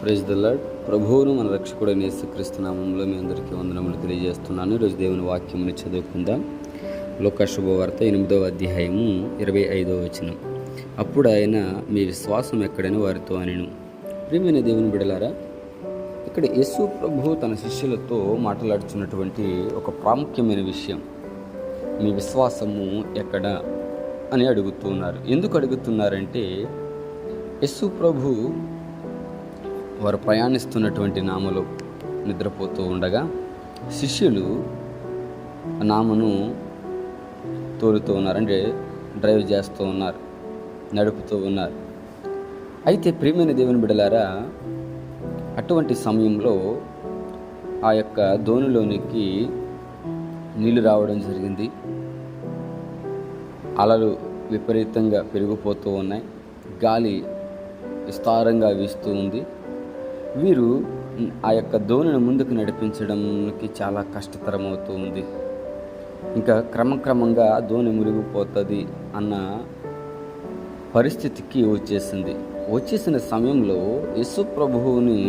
Praise the lord. ప్రభువును మన రక్షకుడైన యేసుక్రీస్తు నామములో మీ అందరికీ వందనములు తెలియజేస్తున్నాను. ఈరోజు దేవుని వాక్యముని చదువుకుందాం. లూకా శుభవార్త 8వ అధ్యాయము 25వ వచనం. అప్పుడు ఆయన, మీ విశ్వాసం ఎక్కడని వారితో అనెను. ప్రియమైన దేవుని బిడ్డలారా, ఇక్కడ యేసు ప్రభు తన శిష్యులతో మాట్లాడుతున్నటువంటి ఒక ప్రాముఖ్యమైన విషయం, మీ విశ్వాసము ఎక్కడ అని అడుగుతున్నారు. ఎందుకు అడుగుతున్నారంటే, యేసు ప్రభు వారు ప్రయాణిస్తున్నటువంటి నామలో నిద్రపోతూ ఉండగా శిష్యులు నామను తోలుతూ ఉన్నారు, అంటే డ్రైవ్ చేస్తూ ఉన్నారు, నడుపుతూ ఉన్నారు. అయితే ప్రియమైన దేవుని బిడ్డలారా, అటువంటి సమయంలో ఆ యొక్క దోణిలోనికి నీళ్లు రావడం జరిగింది. అలలు విపరీతంగా పెరిగిపోతూ ఉన్నాయి, గాలి విస్తారంగా వీస్తూ ఉంది. వీరు ఆ యొక్క దోణిని ముందుకు నడిపించడానికి చాలా కష్టతరమవుతూ ఉంది. ఇంకా క్రమక్రమంగా దోణి మునిగిపోతుంది అన్న పరిస్థితికి వచ్చేసిన సమయంలో యేసు ప్రభువుని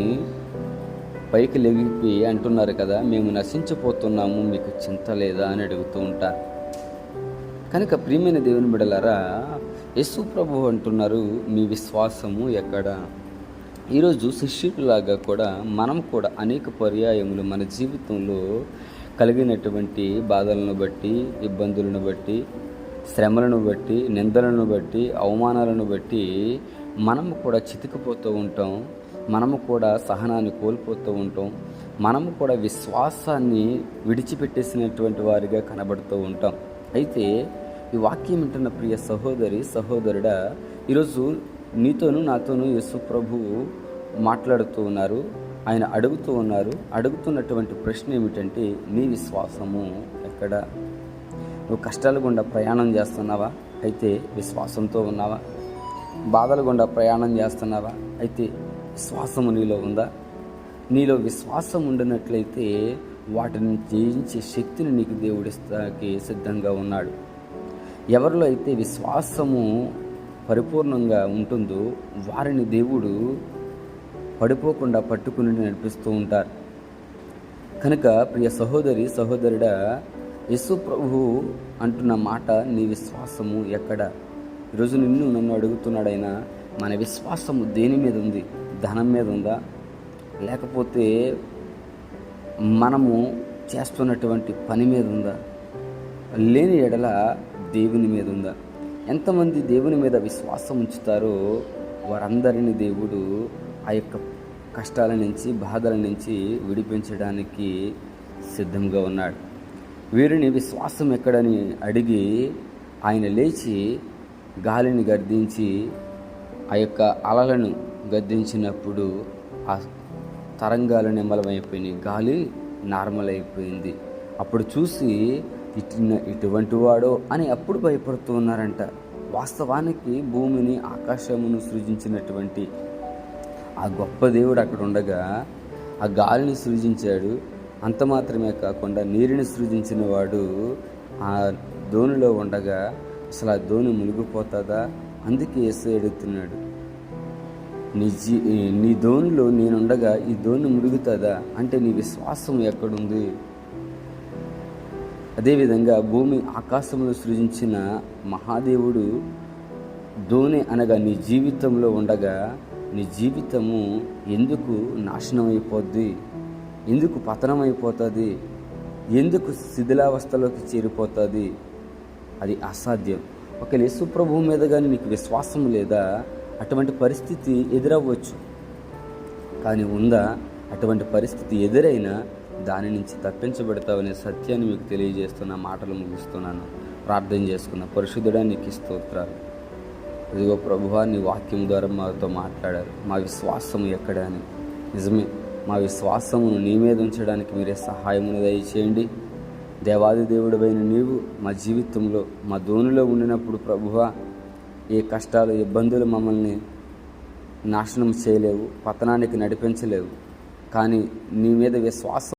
పైకి లెగిపి అంటున్నారు కదా, మేము నశించిపోతున్నాము, మీకు చింత లేదా అని అడుగుతూ ఉంటారు. కనుక ప్రియమైన దేవుని బిడ్డలారా, యేసు ప్రభువు అంటున్నారు, మీ విశ్వాసము ఎక్కడ? ఈరోజు శిష్యులాగా కూడా మనం కూడా అనేక పర్యాయములు మన జీవితంలో కలిగినటువంటి బాధలను బట్టి, ఇబ్బందులను బట్టి, శ్రమలను బట్టి, నిందలను బట్టి, అవమానాలను బట్టి మనము కూడా చితికిపోతూ ఉంటాం. మనము కూడా సహనాన్ని కోల్పోతూ ఉంటాం. మనము కూడా విశ్వాసాన్ని విడిచిపెట్టేసినటువంటి వారిగా కనబడుతూ ఉంటాం. అయితే ఈ వాక్యం వింటున్న ప్రియ సహోదరి, సహోదరుడా, ఈరోజు నీతోనూ నాతోనూ యేసు ప్రభు మాట్లాడుతూ ఉన్నారు. ఆయన అడుగుతున్నటువంటి ప్రశ్న ఏమిటంటే, నీ విశ్వాసము ఎక్కడ? నువ్వు కష్టాల గుండా ప్రయాణం చేస్తున్నావా? అయితే విశ్వాసంతో ఉన్నావా? బాధల గుండా ప్రయాణం చేస్తున్నావా? అయితే విశ్వాసము నీలో ఉందా? నీలో విశ్వాసం ఉండినట్లయితే వాటిని జయించే శక్తిని నీకు దేవుడిస్తానికి సిద్ధంగా ఉన్నాడు. ఎవరిలో అయితే విశ్వాసము పరిపూర్ణంగా ఉంటుందో వారిని దేవుడు పడిపోకుండా పట్టుకుని నడిపిస్తూ ఉంటారు. కనుక ప్రియ సహోదరి, సహోదరుడా, యేసు ప్రభు అంటున్న మాట, నీ విశ్వాసము ఎక్కడ? ఈరోజు నన్ను అడుగుతున్నాడు ఆయన, మన విశ్వాసము దేని మీద ఉంది? ధనం మీద ఉందా? లేకపోతే మనము చేస్తున్నటువంటి పని మీద ఉందా? లేని ఎడల దేవుని మీద ఉందా? ఎంతమంది దేవుని మీద విశ్వాసం ఉంచుతారో వారందరినీ దేవుడు ఆ యొక్క కష్టాల నుంచి, బాధల నుంచి విడిపించడానికి సిద్ధంగా ఉన్నాడు. వీరిని విశ్వాసం ఎక్కడని అడిగి ఆయన లేచి గాలిని గద్దించి ఆ యొక్క అలలను గద్దించినప్పుడు ఆ తరంగాలు నిమ్మలమైపోయినాయి, గాలి నార్మల్ అయిపోయింది. అప్పుడు చూసి ఇటువంటి వాడో అని అప్పుడు భయపడుతూ ఉన్నారంట. వాస్తవానికి భూమిని, ఆకాశమును సృజించినటువంటి ఆ గొప్ప దేవుడు అక్కడ ఉండగా ఆ గాలిని సృజించాడు. అంత మాత్రమే కాకుండా నీరుని సృజించిన వాడు ఆ దోణిలో ఉండగా అసలు ఆ దోణి మునిగిపోతుందా? అందుకే యేసు అడుగుతున్నాడు, నీ దోణిలో నేనుండగా ఈ దోణి మురుగుతుందా? అంటే నీ విశ్వాసం ఎక్కడుంది? అదేవిధంగా భూమి ఆకాశంలో సృజించిన మహాదేవుడు దోణి అనగా నీ జీవితంలో ఉండగా నీ జీవితము ఎందుకు నాశనం అయిపోద్ది? ఎందుకు పతనం అయిపోతుంది? ఎందుకు శిథిలావస్థలోకి చేరిపోతుంది? అది అసాధ్యం. ఒక యేసు ప్రభువు మీద కానీ నీకు విశ్వాసం లేదా, అటువంటి పరిస్థితి ఎదురవ్వచ్చు. కానీ ఉందా? అటువంటి పరిస్థితి ఎదురైనా దాని నుంచి తప్పించబడతావనే సత్యాన్ని మీకు తెలియజేస్తున్న మాటలు ముగిస్తున్నాను. ప్రార్థన చేసుకున్న పరిశుద్ధుడా, నీకు స్తోత్రాలు. ఇదిగో ప్రభువా, నీ వాక్యం ద్వారా మాతో మాట్లాడారు. మా విశ్వాసం ఎక్కడ అని. నిజమే, మా విశ్వాసమును నీ మీద ఉంచడానికి మీరే సహాయమును దయచేయండి. దేవాది దేవుడైన నీవు మా జీవితంలో, మా దోణిలో ఉండినప్పుడు ప్రభువా, ఏ కష్టాలు, ఇబ్బందులు మమ్మల్ని నాశనం చేయలేవు, పతనానికి నడిపించలేవు. కానీ నీ మీద విశ్వాసం